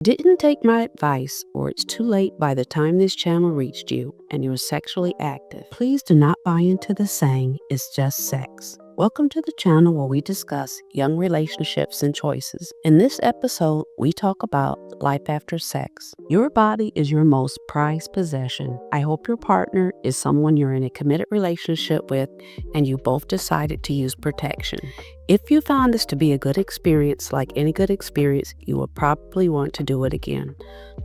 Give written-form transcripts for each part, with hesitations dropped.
Didn't take my advice, or it's too late by the time this channel reached you and you're sexually active. Please do not buy into the saying, it's just sex. Welcome to the channel where we discuss young relationships and choices. In this episode, we talk about life after sex. Your body is your most prized possession. I hope your partner is someone you're in a committed relationship with and you both decided to use protection. If you found this to be a good experience, like any good experience, you will probably want to do it again.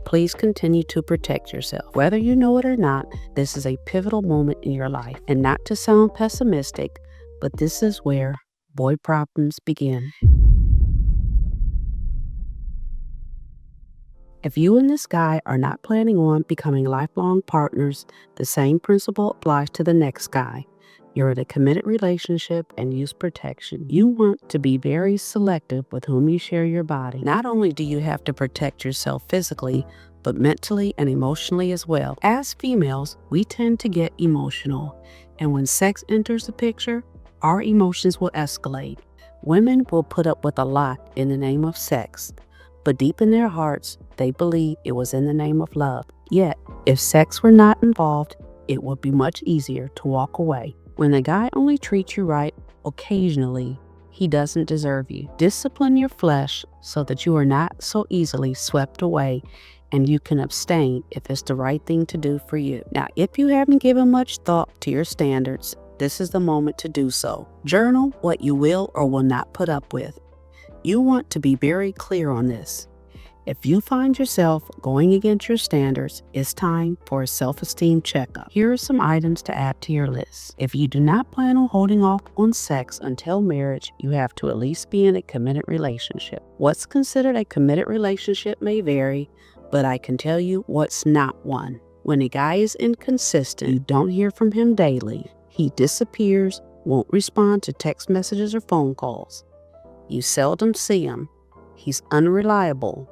Please continue to protect yourself. Whether you know it or not, this is a pivotal moment in your life. And not to sound pessimistic, but this is where boy problems begin. If you and this guy are not planning on becoming lifelong partners, the same principle applies to the next guy. You're in a committed relationship and use protection. You want to be very selective with whom you share your body. Not only do you have to protect yourself physically, but mentally and emotionally as well. As females, we tend to get emotional, and when sex enters the picture, our emotions will escalate. Women will put up with a lot in the name of sex, but deep in their hearts, they believe it was in the name of love. Yet, if sex were not involved, it would be much easier to walk away. When a guy only treats you right occasionally, he doesn't deserve you. Discipline your flesh so that you are not so easily swept away, and you can abstain if it's the right thing to do for you. Now, if you haven't given much thought to your standards, this is the moment to do so. Journal what you will or will not put up with. You want to be very clear on this. If you find yourself going against your standards, it's time for a self-esteem checkup. Here are some items to add to your list. If you do not plan on holding off on sex until marriage, you have to at least be in a committed relationship. What's considered a committed relationship may vary, but I can tell you what's not one. When a guy is inconsistent, you don't hear from him daily. He disappears, won't respond to text messages or phone calls. You seldom see him. He's unreliable.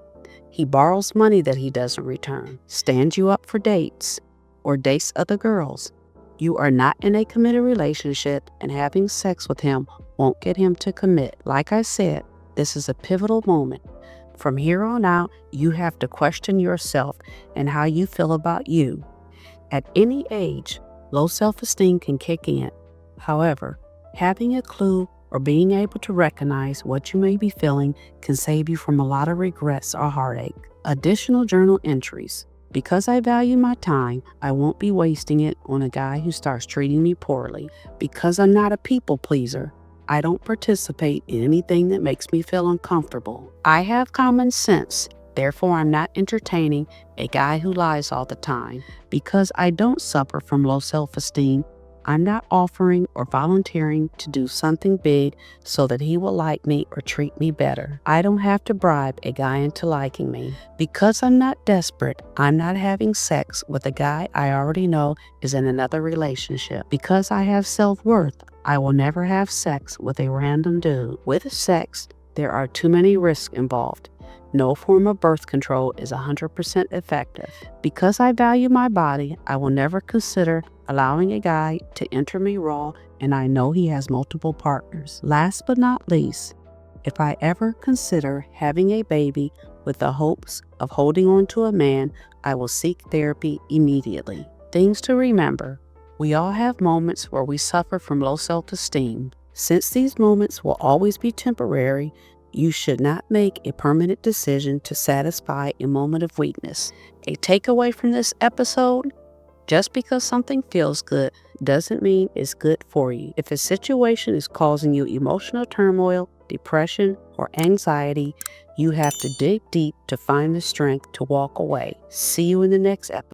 He borrows money that he doesn't return, stands you up for dates, or dates other girls. You are not in a committed relationship, and having sex with him won't get him to commit. Like I said, this is a pivotal moment. From here on out, you have to question yourself and how you feel about you. At any age, low self-esteem can kick in. However, having a clue or being able to recognize what you may be feeling can save you from a lot of regrets or heartache. Additional journal entries. Because I value my time, I won't be wasting it on a guy who starts treating me poorly. Because I'm not a people pleaser, I don't participate in anything that makes me feel uncomfortable. I have common sense, therefore I'm not entertaining a guy who lies all the time. Because I don't suffer from low self-esteem, I'm not offering or volunteering to do something big so that he will like me or treat me better. I don't have to bribe a guy into liking me. Because I'm not desperate, I'm not having sex with a guy I already know is in another relationship. Because I have self-worth, I will never have sex with a random dude. With sex, there are too many risks involved. No form of birth control is 100% effective. Because I value my body, I will never consider allowing a guy to enter me raw, and I know he has multiple partners. Last but not least, if I ever consider having a baby with the hopes of holding on to a man, I will seek therapy immediately. Things to remember. We all have moments where we suffer from low self-esteem. Since these moments will always be temporary, you should not make a permanent decision to satisfy a moment of weakness. A takeaway from this episode: just because something feels good doesn't mean it's good for you. If a situation is causing you emotional turmoil, depression, or anxiety, you have to dig deep to find the strength to walk away. See you in the next episode.